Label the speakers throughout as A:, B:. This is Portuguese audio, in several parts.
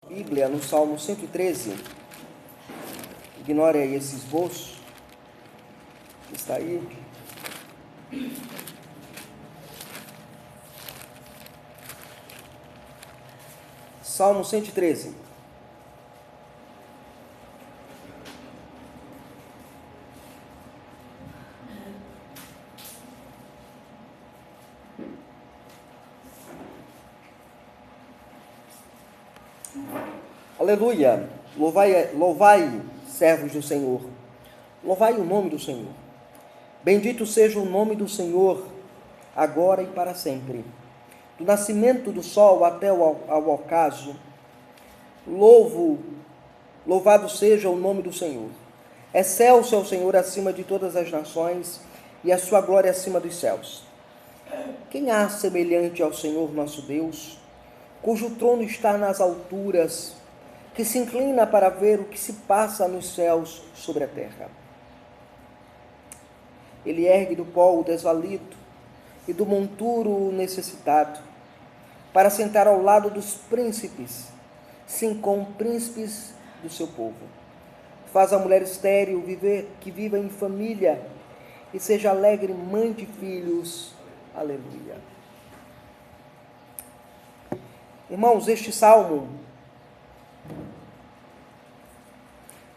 A: Bíblia no Salmo 113. Ignore aí esse esboço que está aí. Salmo 113. Aleluia! Louvai, servos do Senhor. Louvai o nome do Senhor. Bendito seja o nome do Senhor, agora e para sempre. Do nascimento do sol até ao ocaso, louvado seja o nome do Senhor. Excelso é o Senhor acima de todas as nações, e a sua glória acima dos céus. Quem há semelhante ao Senhor nosso Deus, cujo trono está nas alturas, que se inclina para ver o que se passa nos céus sobre a terra. Ele ergue do pó o desvalido e do monturo o necessitado, para sentar ao lado dos príncipes, sim, com príncipes do seu povo. Faz a mulher estéril que viva em família e seja alegre mãe de filhos. Aleluia. Irmãos, este salmo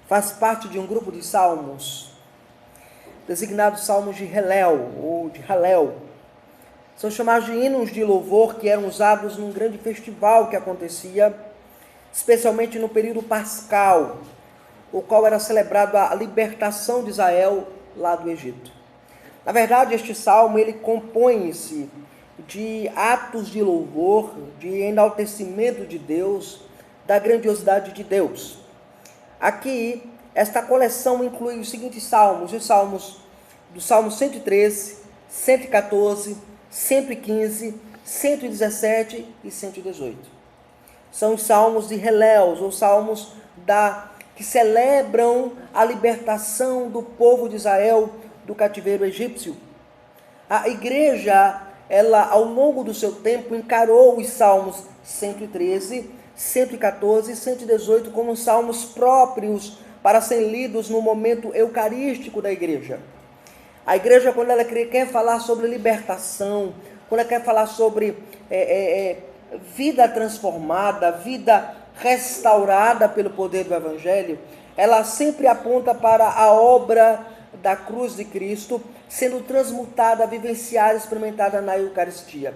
A: faz parte de um grupo de salmos, designados salmos de Helel, ou de Halel. São chamados de hinos de louvor que eram usados num grande festival que acontecia, especialmente no período pascal, o qual era celebrado a libertação de Israel lá do Egito. Na verdade, este salmo ele compõe-se de atos de louvor, de enaltecimento de Deus, da grandiosidade de Deus. Aqui, esta coleção inclui os seguintes salmos, os salmos do Salmo 113, 114, 115, 117 e 118. São os salmos de Helel, ou salmos que celebram a libertação do povo de Israel do cativeiro egípcio. A igreja, ela ao longo do seu tempo, encarou os salmos 113, 114 e 118 como salmos próprios para serem lidos no momento eucarístico da igreja. A igreja, quando ela quer falar sobre libertação, quando ela quer falar sobre vida transformada, vida restaurada pelo poder do Evangelho, ela sempre aponta para a obra da cruz de Cristo, sendo transmutada, vivenciada, experimentada na Eucaristia.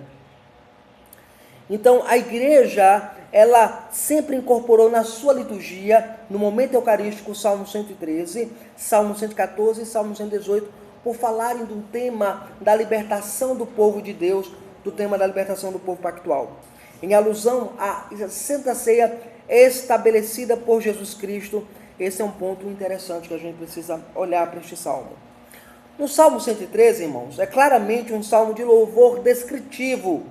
A: Então, a igreja, ela sempre incorporou na sua liturgia, no momento eucarístico, o Salmo 113, Salmo 114 e Salmo 118, por falarem do tema da libertação do povo de Deus, do tema da libertação do povo pactual, em alusão à Santa Ceia estabelecida por Jesus Cristo. Esse é um ponto interessante que a gente precisa olhar para este salmo. No Salmo 113, irmãos, é claramente um salmo de louvor descritivo.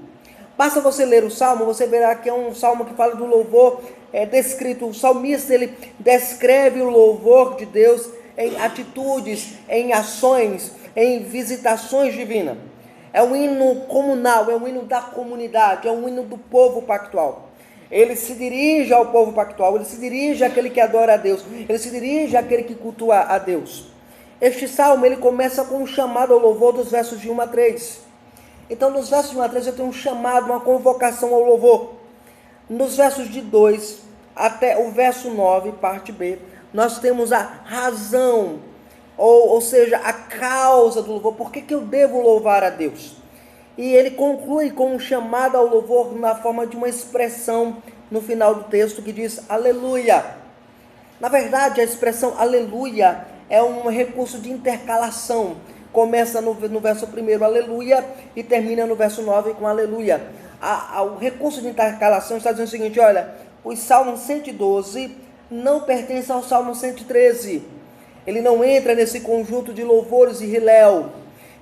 A: Basta você ler o salmo, você verá que é um salmo que fala do louvor descrito. O salmista, ele descreve o louvor de Deus em atitudes, em ações, em visitações divinas. É um hino comunal, é um hino da comunidade, é um hino do povo pactual. Ele se dirige ao povo pactual, ele se dirige àquele que adora a Deus, ele se dirige àquele que cultua a Deus. Este salmo, ele começa com um chamado ao louvor dos versos de 1 a 3. Então, nos versos de 1 a 3, eu tenho um chamado, uma convocação ao louvor. Nos versos de 2 até o verso 9, parte B, nós temos a razão, ou seja, a causa do louvor. Por que eu devo louvar a Deus? E ele conclui com um chamado ao louvor na forma de uma expressão no final do texto que diz aleluia. Na verdade, a expressão aleluia é um recurso de intercalação. Começa no verso 1, aleluia, e termina no verso 9 com aleluia. O recurso de intercalação está dizendo o seguinte, olha, o Salmo 112 não pertence ao Salmo 113. Ele não entra nesse conjunto de louvores e Hilel.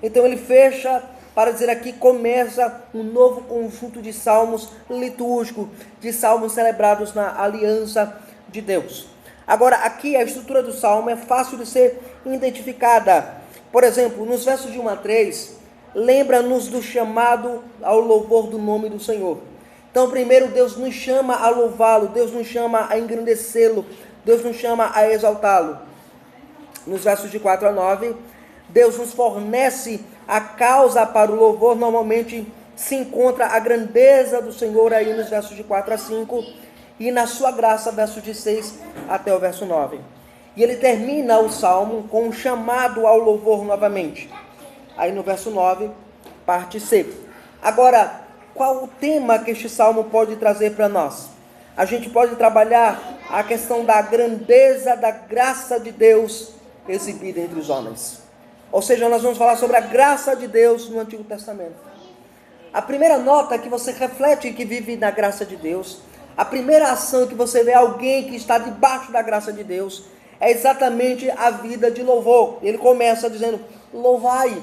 A: Então ele fecha, para dizer aqui, começa um novo conjunto de salmos litúrgicos, de salmos celebrados na aliança de Deus. Agora, aqui a estrutura do salmo é fácil de ser identificada. Por exemplo, nos versos de 1 a 3, lembra-nos do chamado ao louvor do nome do Senhor. Então, primeiro, Deus nos chama a louvá-lo, Deus nos chama a engrandecê-lo, Deus nos chama a exaltá-lo. Nos versos de 4 a 9, Deus nos fornece a causa para o louvor. Normalmente se encontra a grandeza do Senhor aí nos versos de 4 a 5, e na sua graça, versos de 6 até o verso 9. E ele termina o salmo com um chamado ao louvor novamente. Aí no verso 9, parte C. Agora, qual o tema que este salmo pode trazer para nós? A gente pode trabalhar a questão da grandeza da graça de Deus exibida entre os homens. Ou seja, nós vamos falar sobre a graça de Deus no Antigo Testamento. A primeira nota que você reflete que vive na graça de Deus, a primeira ação que você vê alguém que está debaixo da graça de Deus, é exatamente a vida de louvor. Ele começa dizendo, louvai.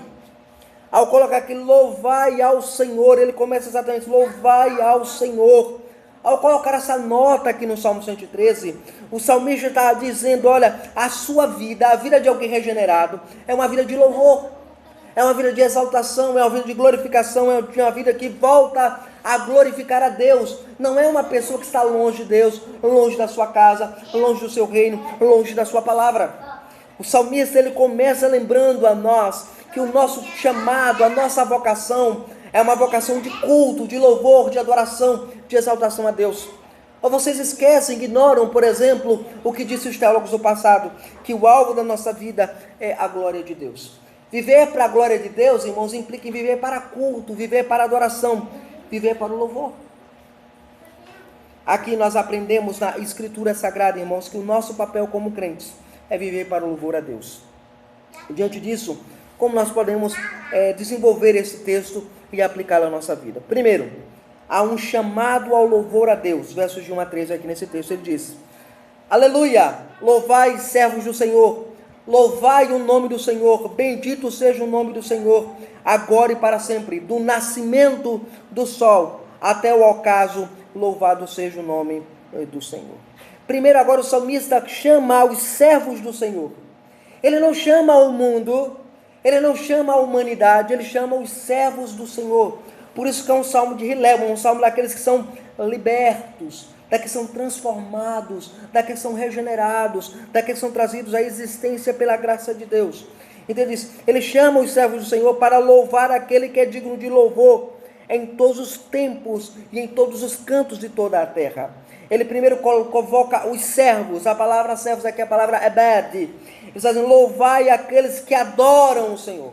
A: Ao colocar aqui, louvai ao Senhor, ele começa exatamente, louvai ao Senhor. Ao colocar essa nota aqui no Salmo 113, o salmista está dizendo, olha, a sua vida, a vida de alguém regenerado, é uma vida de louvor, é uma vida de exaltação, é uma vida de glorificação, é uma vida que volta a glorificar a Deus. Não é uma pessoa que está longe de Deus, longe da sua casa, longe do seu reino, longe da sua palavra. O salmista, ele começa lembrando a nós que o nosso chamado, a nossa vocação, é uma vocação de culto, de louvor, de adoração, de exaltação a Deus. Ou vocês esquecem, ignoram, por exemplo, o que disse os teólogos do passado, que o alvo da nossa vida é a glória de Deus. Viver para a glória de Deus, irmãos, implica em viver para culto, viver para adoração, viver para o louvor. Aqui nós aprendemos na Escritura Sagrada, irmãos, que o nosso papel como crentes é viver para o louvor a Deus. E diante disso, como nós podemos desenvolver esse texto e aplicá-lo à nossa vida? Primeiro, há um chamado ao louvor a Deus. Versos de 1 a 13 aqui nesse texto, ele diz, aleluia, louvai servos do Senhor, louvai o nome do Senhor, bendito seja o nome do Senhor, agora e para sempre, do nascimento do sol até o ocaso, louvado seja o nome do Senhor. Primeiro, agora o salmista chama os servos do Senhor. Ele não chama o mundo, ele não chama a humanidade, ele chama os servos do Senhor. Por isso que é um salmo de relevo, um salmo daqueles que são libertos, daqueles que são transformados, daqueles que são regenerados, daqueles que são trazidos à existência pela graça de Deus. Então ele chama os servos do Senhor para louvar aquele que é digno de louvor em todos os tempos e em todos os cantos de toda a terra. Ele primeiro convoca os servos, a palavra servos aqui é a palavra ebed. Ele está dizendo, louvai aqueles que adoram o Senhor.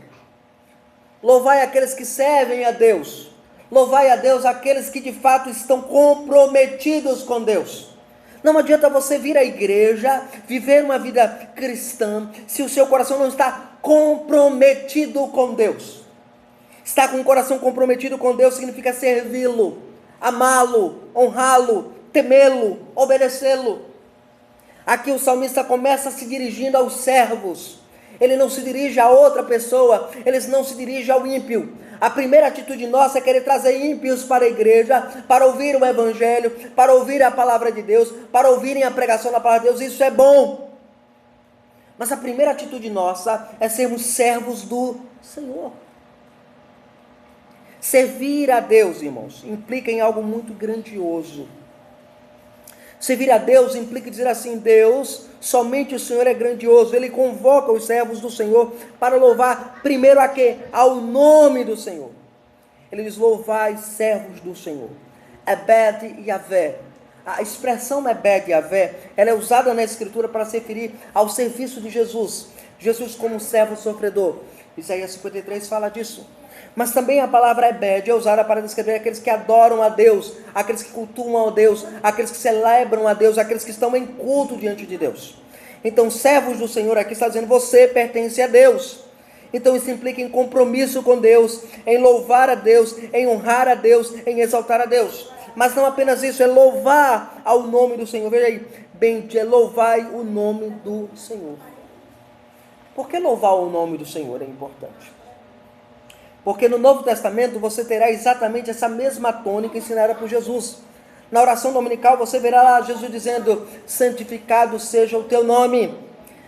A: Louvai aqueles que servem a Deus. Louvai a Deus aqueles que de fato estão comprometidos com Deus. Não adianta você vir à igreja, viver uma vida cristã, se o seu coração não está comprometido com Deus. Estar com o coração comprometido com Deus significa servi-lo, amá-lo, honrá-lo, temê-lo, obedecê-lo. Aqui o salmista começa se dirigindo aos servos. Ele não se dirige a outra pessoa, ele não se dirige ao ímpio. A primeira atitude nossa é querer trazer ímpios para a igreja, para ouvir o evangelho, para ouvir a palavra de Deus, para ouvirem a pregação da palavra de Deus. Isso é bom. Mas a primeira atitude nossa é sermos servos do Senhor. Servir a Deus, irmãos, implica em algo muito grandioso. Servir a Deus implica dizer assim, Deus, somente o Senhor é grandioso. Ele convoca os servos do Senhor para louvar primeiro a quê? Ao nome do Senhor. Ele diz, louvai servos do Senhor. Ebed Yavé. A expressão Ebed Yavé, ela é usada na Escritura para se referir ao serviço de Jesus. Jesus como servo sofredor. Isaías 53 fala disso. Mas também a palavra Ebed é usada para descrever aqueles que adoram a Deus, aqueles que cultuam a Deus, aqueles que celebram a Deus, aqueles que estão em culto diante de Deus. Então, servos do Senhor aqui está dizendo, você pertence a Deus. Então isso implica em compromisso com Deus, em louvar a Deus, em honrar a Deus, em exaltar a Deus. Mas não apenas isso, é louvar ao nome do Senhor. Veja aí, louvai o nome do Senhor. Por que louvar o nome do Senhor é importante? Porque no Novo Testamento você terá exatamente essa mesma tônica ensinada por Jesus. Na oração dominical você verá lá Jesus dizendo, santificado seja o teu nome.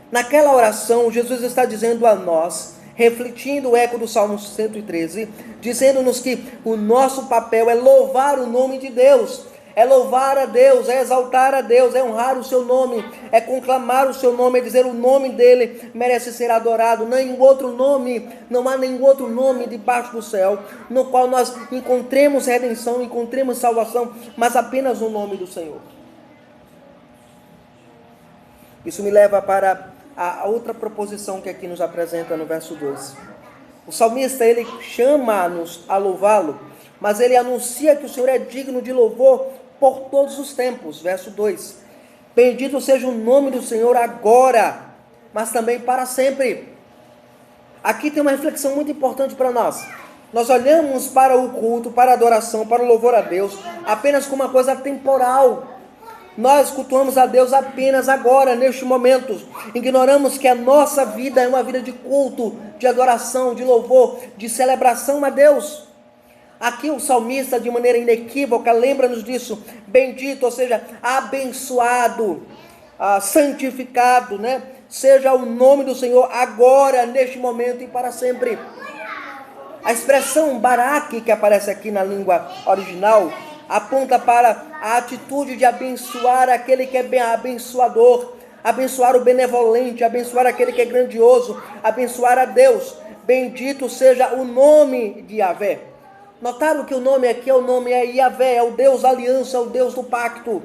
A: Naquela oração Jesus está dizendo a nós, refletindo o eco do Salmo 113, dizendo-nos que o nosso papel é louvar o nome de Deus, é louvar a Deus, é exaltar a Deus, é honrar o seu nome, é conclamar o seu nome, é dizer o nome dele merece ser adorado. Nenhum outro nome, não há nenhum outro nome debaixo do céu, no qual nós encontremos redenção, encontremos salvação, mas apenas o nome do Senhor. Isso me leva para a outra proposição que aqui nos apresenta no verso 2. O salmista, ele chama-nos a louvá-lo, mas ele anuncia que o Senhor é digno de louvor por todos os tempos. Verso 2. Bendito seja o nome do Senhor agora, mas também para sempre. Aqui tem uma reflexão muito importante para nós. Nós olhamos para o culto, para a adoração, para o louvor a Deus, apenas como uma coisa temporal. Nós cultuamos a Deus apenas agora, neste momento. Ignoramos que a nossa vida é uma vida de culto, de adoração, de louvor, de celebração a Deus. Aqui o salmista, de maneira inequívoca, lembra-nos disso. Bendito, ou seja, abençoado, santificado, né? Seja o nome do Senhor agora, neste momento e para sempre. A expressão Barak, que aparece aqui na língua original, aponta para a atitude de abençoar aquele que é bem abençoador, abençoar o benevolente, abençoar aquele que é grandioso, abençoar a Deus. Bendito seja o nome de Yahvé. Notaram que o nome aqui é Yahvé, é o Deus da aliança, é o Deus do pacto.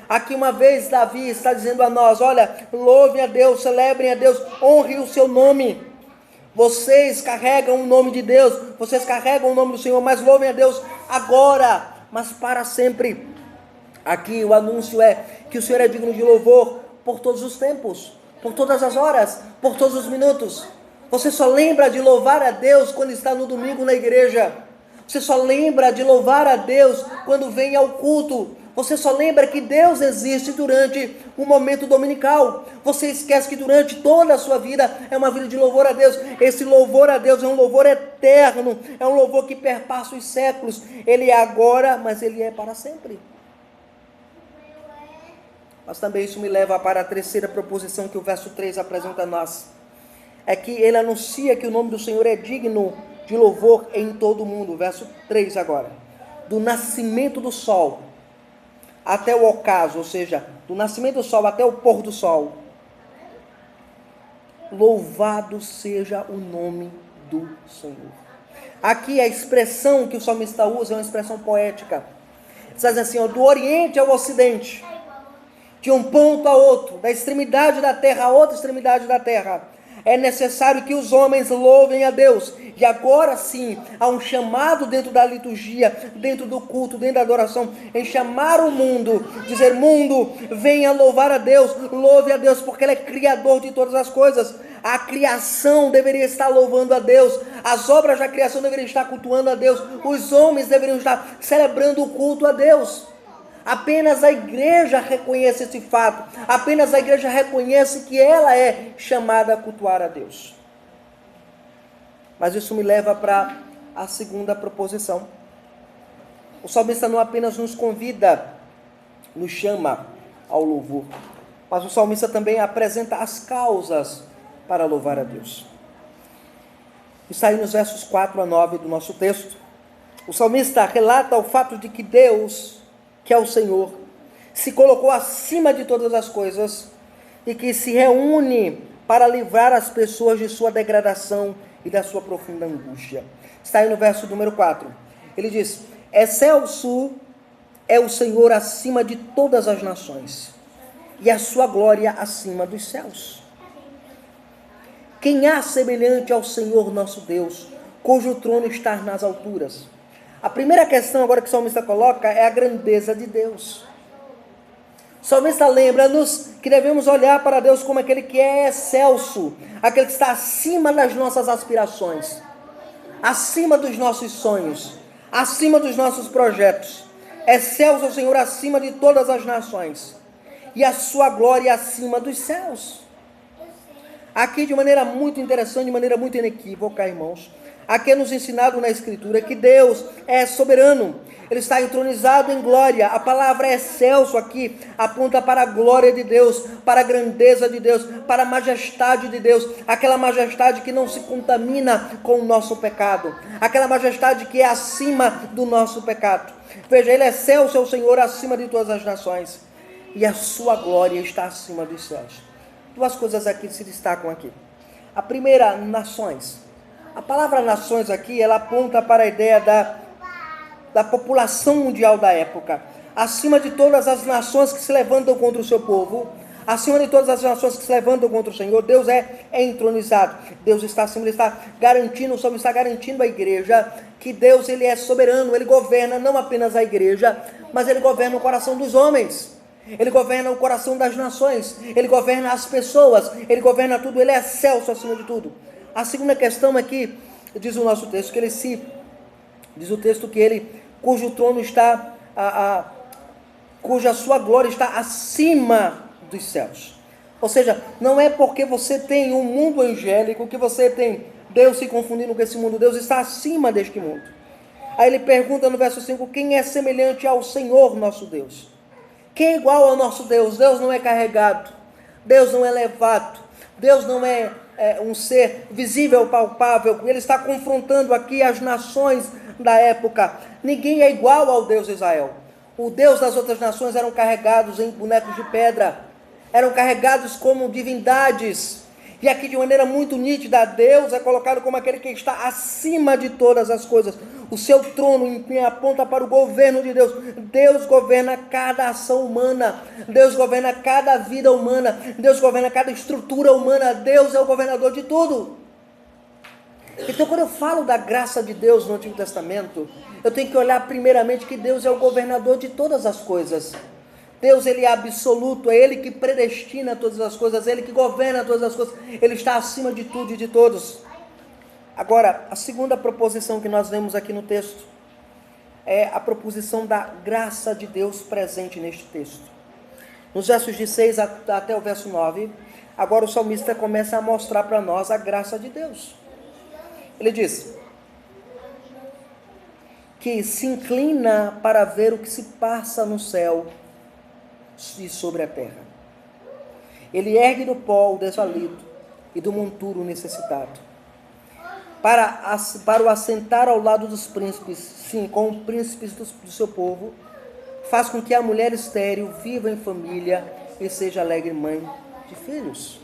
A: Aqui uma vez Davi está dizendo a nós, olha, louvem a Deus, celebrem a Deus, honrem o seu nome. Vocês carregam o nome de Deus, vocês carregam o nome do Senhor, mas louvem a Deus agora, mas para sempre. Aqui o anúncio é que o Senhor é digno de louvor por todos os tempos, por todas as horas, por todos os minutos. Você só lembra de louvar a Deus quando está no domingo na igreja. Você só lembra de louvar a Deus quando vem ao culto. Você só lembra que Deus existe durante o momento dominical. Você esquece que durante toda a sua vida é uma vida de louvor a Deus. Esse louvor a Deus é um louvor eterno, é um louvor que perpassa os séculos. Ele é agora, mas ele é para sempre. Mas também isso me leva para a terceira proposição que o verso 3 apresenta a nós. É que ele anuncia que o nome do Senhor é digno de louvor em todo o mundo. Verso 3 agora. Do nascimento do sol até o ocaso, ou seja, do nascimento do sol até o pôr do sol. Louvado seja o nome do Senhor. Aqui a expressão que o salmista usa é uma expressão poética. Diz assim, ó, do oriente ao ocidente, de um ponto a outro, da extremidade da terra a outra extremidade da terra, é necessário que os homens louvem a Deus. E agora sim, há um chamado dentro da liturgia, dentro do culto, dentro da adoração, em chamar o mundo, dizer, mundo, venha louvar a Deus, louve a Deus, porque Ele é criador de todas as coisas. A criação deveria estar louvando a Deus, as obras da criação deveriam estar cultuando a Deus, os homens deveriam estar celebrando o culto a Deus. Apenas a igreja reconhece esse fato. Apenas a igreja reconhece que ela é chamada a cultuar a Deus. Mas isso me leva para a segunda proposição. O salmista não apenas nos convida, nos chama ao louvor, mas o salmista também apresenta as causas para louvar a Deus. Está aí nos versos 4 a 9 do nosso texto. O salmista relata o fato de que Deus, que é o Senhor, se colocou acima de todas as coisas e que se reúne para livrar as pessoas de sua degradação e da sua profunda angústia. Está aí no verso número 4. Ele diz, excelso é o Senhor acima de todas as nações e a sua glória acima dos céus. Quem há semelhante ao Senhor nosso Deus, cujo trono está nas alturas? A primeira questão agora que o salmista coloca é a grandeza de Deus. O salmista lembra-nos que devemos olhar para Deus como aquele que é excelso, aquele que está acima das nossas aspirações, acima dos nossos sonhos, acima dos nossos projetos. Excelso é o Senhor acima de todas as nações e a sua glória acima dos céus. Aqui de maneira muito interessante, de maneira muito inequívoca, irmãos, Aqui é nos ensinado na Escritura que Deus é soberano. Ele está entronizado em glória. A palavra excelso aqui aponta para a glória de Deus, para a grandeza de Deus, para a majestade de Deus. Aquela majestade que não se contamina com o nosso pecado. Aquela majestade que é acima do nosso pecado. Veja, ele é excelso, é o Senhor acima de todas as nações. E a sua glória está acima dos céus. Duas coisas aqui se destacam aqui. A primeira, nações. A palavra nações aqui, ela aponta para a ideia da população mundial da época. Acima de todas as nações que se levantam contra o seu povo, acima de todas as nações que se levantam contra o Senhor, Deus é entronizado. Deus está acima, Ele está garantindo, o Salmo está garantindo à igreja que Deus, Ele é soberano, Ele governa não apenas a igreja, mas Ele governa o coração dos homens. Ele governa o coração das nações, Ele governa as pessoas, Ele governa tudo, Ele é excelso acima de tudo. A segunda questão é que, diz o nosso texto, que Ele se... Diz o texto que Ele, cujo trono está, cuja sua glória está acima dos céus. Ou seja, não é porque você tem um mundo angélico que você tem Deus se confundindo com esse mundo. Deus está acima deste mundo. Aí ele pergunta no verso 5, quem é semelhante ao Senhor nosso Deus? Quem é igual ao nosso Deus? Deus não é carregado, Deus não é elevado, Deus não é um ser visível, palpável. Ele está confrontando aqui as nações da época. Ninguém é igual ao Deus de Israel. O Deus das outras nações eram carregados em bonecos de pedra, eram carregados como divindades. E aqui de maneira muito nítida, Deus é colocado como aquele que está acima de todas as coisas. O seu trono aponta para o governo de Deus. Deus governa cada ação humana. Deus governa cada vida humana. Deus governa cada estrutura humana. Deus é o governador de tudo. Então, quando eu falo da graça de Deus no Antigo Testamento, eu tenho que olhar primeiramente que Deus é o governador de todas as coisas. Deus, Ele é absoluto, é Ele que predestina todas as coisas, é Ele que governa todas as coisas, Ele está acima de tudo e de todos. Agora, a segunda proposição que nós vemos aqui no texto é a proposição da graça de Deus presente neste texto. Nos versos de 6 até o verso 9, agora o salmista começa a mostrar para nós a graça de Deus. Ele diz que se inclina para ver o que se passa no céu e sobre a terra. Ele ergue do pó o desvalido e do monturo o necessitado, para o assentar ao lado dos príncipes, sim, com os príncipes do seu povo, faz com que a mulher estéril viva em família e seja alegre mãe de filhos.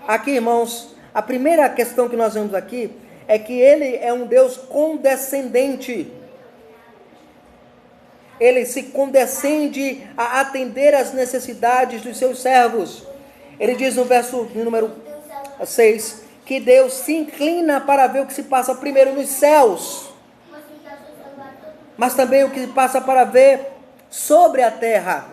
A: Aqui, irmãos, a primeira questão que nós vemos aqui é que Ele é um Deus condescendente. Ele se condescende a atender às necessidades dos seus servos. Ele diz no verso número 6, que Deus se inclina para ver o que se passa primeiro nos céus, mas também o que se passa para ver sobre a terra.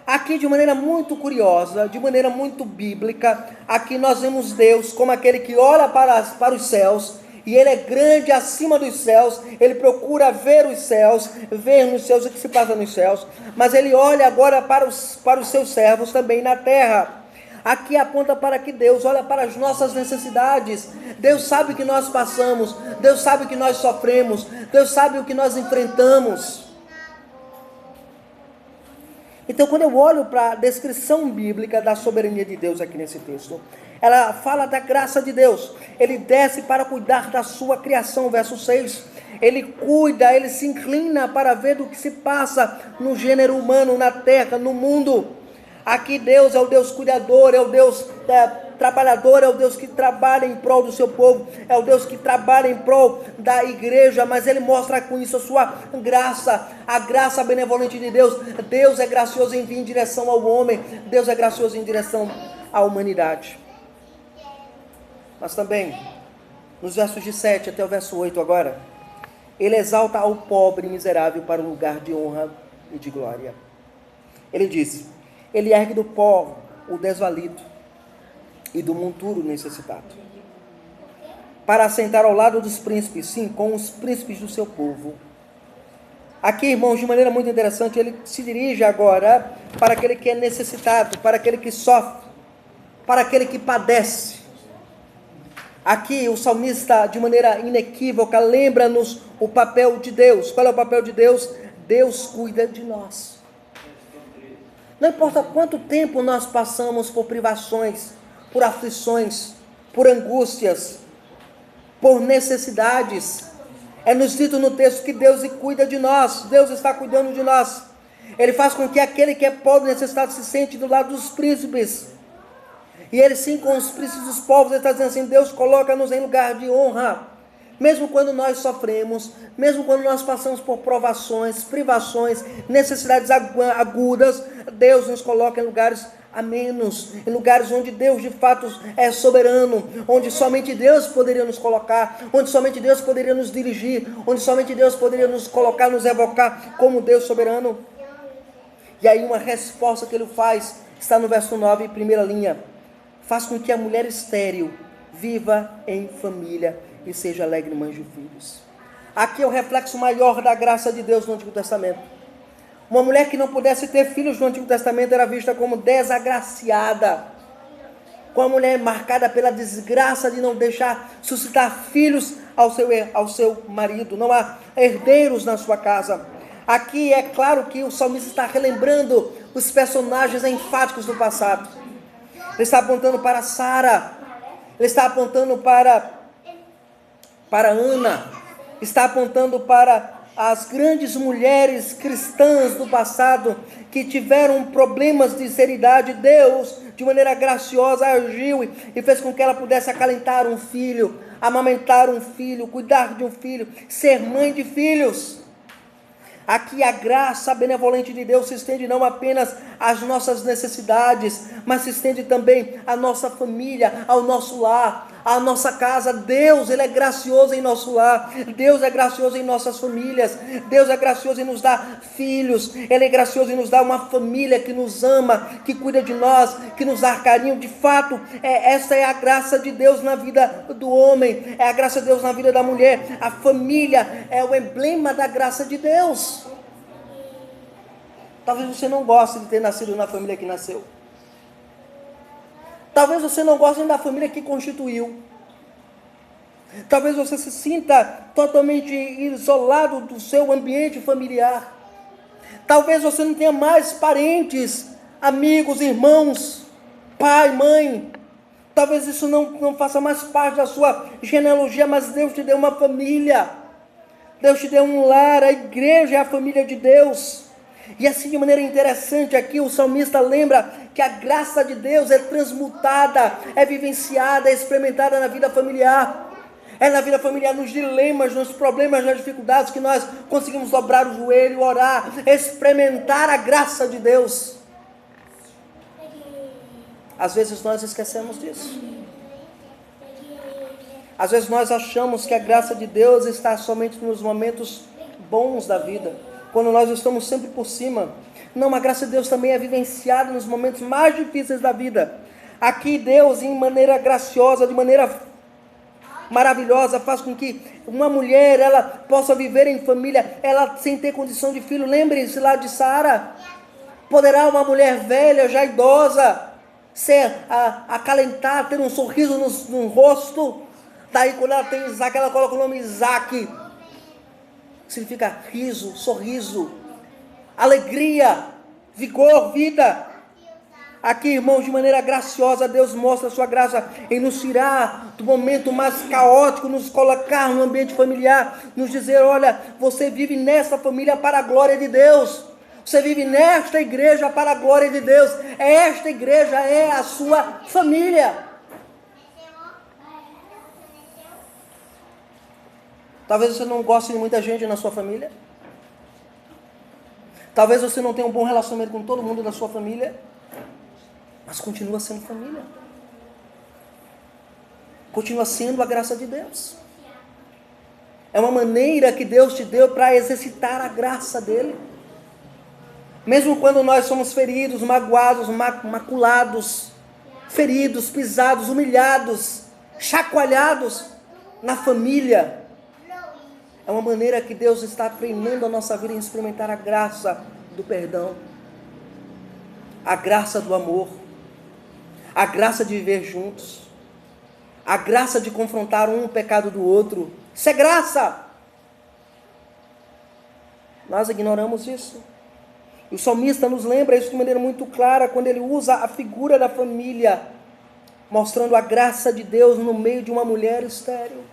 A: Aqui, de maneira muito curiosa, de maneira muito bíblica, aqui nós vemos Deus como aquele que olha para os céus, e Ele é grande acima dos céus. Ele procura ver os céus, ver nos céus o que se passa nos céus, mas Ele olha agora para os seus servos também na terra. Aqui aponta para que Deus olha para as nossas necessidades. Deus sabe o que nós passamos, Deus sabe o que nós sofremos, Deus sabe o que nós enfrentamos. Então, quando eu olho para a descrição bíblica da soberania de Deus aqui nesse texto, ela fala da graça de Deus. Ele desce para cuidar da sua criação, verso 6. Ele cuida, ele se inclina para ver do que se passa no gênero humano, na terra, no mundo. Aqui Deus é o Deus cuidador, é o Deus trabalhador, é o Deus que trabalha em prol do seu povo, é o Deus que trabalha em prol da igreja, mas Ele mostra com isso a sua graça, a graça benevolente de Deus. Deus é gracioso em vir em direção ao homem, Deus é gracioso em direção à humanidade. Mas também, nos versos de 7 até o verso 8 agora, Ele exalta ao pobre e miserável para um lugar de honra e de glória. Ele diz, Ele ergue do pó o desvalido e do monturo necessitado, para assentar ao lado dos príncipes, sim, com os príncipes do seu povo. Aqui, irmãos, de maneira muito interessante, ele se dirige agora para aquele que é necessitado, para aquele que sofre, para aquele que padece. Aqui o salmista, de maneira inequívoca, lembra-nos o papel de Deus. Qual é o papel de Deus? Deus cuida de nós. Não importa quanto tempo nós passamos por privações, por aflições, por angústias, por necessidades. É nos dito no texto que Deus cuida de nós. Deus está cuidando de nós. Ele faz com que aquele que é pobre e necessitado se sente do lado dos príncipes. E ele sim, com os príncipes dos povos, ele está dizendo assim, Deus coloca-nos em lugar de honra. Mesmo quando nós sofremos, mesmo quando nós passamos por provações, privações, necessidades agudas, Deus nos coloca em lugares amenos, em lugares onde Deus de fato é soberano, onde somente Deus poderia nos colocar, onde somente Deus poderia nos dirigir, onde somente Deus poderia nos colocar, nos evocar como Deus soberano. E aí uma resposta que ele faz, está no verso 9, primeira linha. Faz com que a mulher estéril viva em família e seja alegre mãe de filhos. Aqui é o reflexo maior da graça de Deus no Antigo Testamento. Uma mulher que não pudesse ter filhos no Antigo Testamento era vista como desagraciada. Com a mulher marcada pela desgraça de não deixar suscitar filhos ao seu marido. Não há herdeiros na sua casa. Aqui é claro que o salmista está relembrando os personagens enfáticos do passado. Ele está apontando para Sara. Ele está apontando para Ana. Está apontando para as grandes mulheres cristãs do passado que tiveram problemas de seriedade. Deus, de maneira graciosa, agiu e fez com que ela pudesse acalentar um filho, amamentar um filho, cuidar de um filho, ser mãe de filhos. Aqui a graça benevolente de Deus se estende não apenas às nossas necessidades, mas se estende também à nossa família, ao nosso lar, à nossa casa. Deus, Ele é gracioso em nosso lar. Deus é gracioso em nossas famílias. Deus é gracioso em nos dar filhos. Ele é gracioso em nos dar uma família que nos ama, que cuida de nós, que nos dá carinho. De fato, essa é a graça de Deus na vida do homem. É a graça de Deus na vida da mulher. A família é o emblema da graça de Deus. Talvez você não goste de ter nascido na família que nasceu. Talvez você não goste da família que constituiu. Talvez você se sinta totalmente isolado do seu ambiente familiar. Talvez você não tenha mais parentes, amigos, irmãos, pai, mãe. Talvez isso não faça mais parte da sua genealogia, mas Deus te deu uma família. Deus te deu um lar, a igreja é a família de Deus. E assim, de maneira interessante, aqui o salmista lembra que a graça de Deus é transmutada, é vivenciada, é experimentada na vida familiar. É na vida familiar, nos dilemas, nos problemas, nas dificuldades, que nós conseguimos dobrar o joelho, orar, experimentar a graça de Deus. Às vezes nós esquecemos disso. Às vezes nós achamos que a graça de Deus está somente nos momentos bons da vida, quando nós estamos sempre por cima. Não, a graça de Deus também é vivenciada nos momentos mais difíceis da vida. Aqui Deus, em maneira graciosa, de maneira maravilhosa, faz com que uma mulher, ela possa viver em família, ela sem ter condição de filho. Lembre-se lá de Sara. Poderá uma mulher velha, já idosa, acalentar, ter um sorriso no rosto? Daí quando ela tem Isaac, ela coloca o nome Isaac. Significa riso, sorriso, alegria, vigor, vida. Aqui, irmãos, de maneira graciosa, Deus mostra a sua graça em nos tirar do momento mais caótico, nos colocar no ambiente familiar, nos dizer, olha, você vive nessa família para a glória de Deus. Você vive nesta igreja para a glória de Deus. Esta igreja é a sua família. Talvez você não goste de muita gente na sua família. Talvez você não tenha um bom relacionamento com todo mundo da sua família. Mas continua sendo família. Continua sendo a graça de Deus. É uma maneira que Deus te deu para exercitar a graça dele. Mesmo quando nós somos feridos, magoados, maculados, feridos, pisados, humilhados, chacoalhados na família. É uma maneira que Deus está treinando a nossa vida em experimentar a graça do perdão, a graça do amor, a graça de viver juntos, a graça de confrontar um pecado do outro. Isso é graça. Nós ignoramos isso. E o salmista nos lembra isso de maneira muito clara quando ele usa a figura da família, mostrando a graça de Deus no meio de uma mulher estéril.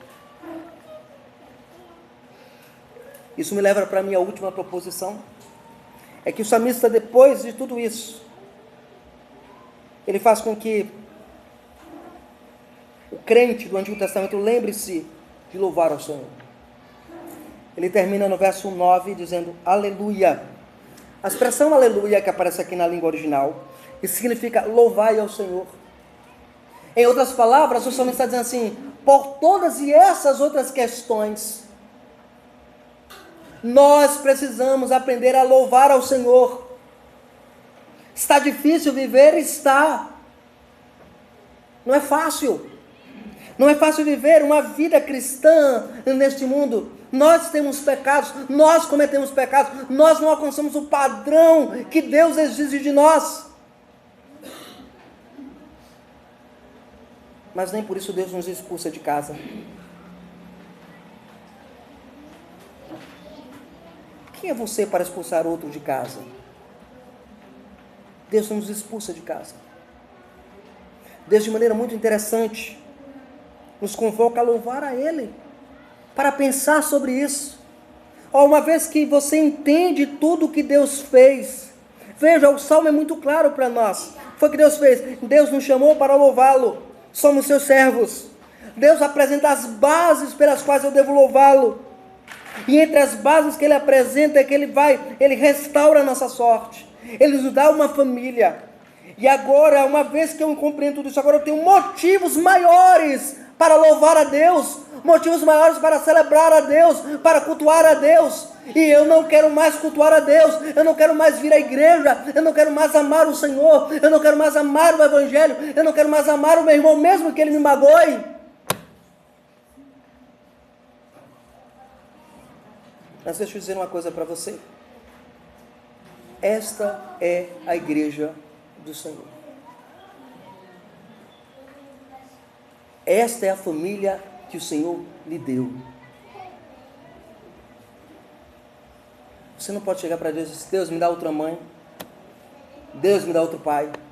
A: Isso me leva para a minha última proposição. É que o salmista, depois de tudo isso, ele faz com que o crente do Antigo Testamento lembre-se de louvar ao Senhor. Ele termina no verso 9 dizendo aleluia. A expressão aleluia que aparece aqui na língua original, isso significa louvai ao Senhor. Em outras palavras, o salmista está dizendo assim, por todas e essas outras questões, nós precisamos aprender a louvar ao Senhor. Está difícil viver? Está. Não é fácil. Não é fácil viver uma vida cristã neste mundo. Nós temos pecados, nós cometemos pecados, nós não alcançamos o padrão que Deus exige de nós. Mas nem por isso Deus nos expulsa de casa. Quem é você para expulsar outro de casa? Deus não nos expulsa de casa. Deus, de maneira muito interessante, nos convoca a louvar a Ele, para pensar sobre isso. Uma vez que você entende tudo o que Deus fez, veja, o Salmo é muito claro para nós. Foi o que Deus fez. Deus nos chamou para louvá-lo. Somos seus servos. Deus apresenta as bases pelas quais eu devo louvá-lo. E entre as bases que Ele apresenta é que Ele restaura a nossa sorte. Ele nos dá uma família. E agora, uma vez que eu compreendo tudo isso, agora eu tenho motivos maiores para louvar a Deus, motivos maiores para celebrar a Deus, para cultuar a Deus. E eu não quero mais cultuar a Deus, eu não quero mais vir à igreja, eu não quero mais amar o Senhor, eu não quero mais amar o Evangelho, eu não quero mais amar o meu irmão, mesmo que ele me magoe. Mas deixa eu dizer uma coisa para você. Esta é a igreja do Senhor. Esta é a família que o Senhor lhe deu. Você não pode chegar para Deus e dizer, Deus me dá outra mãe, Deus me dá outro pai.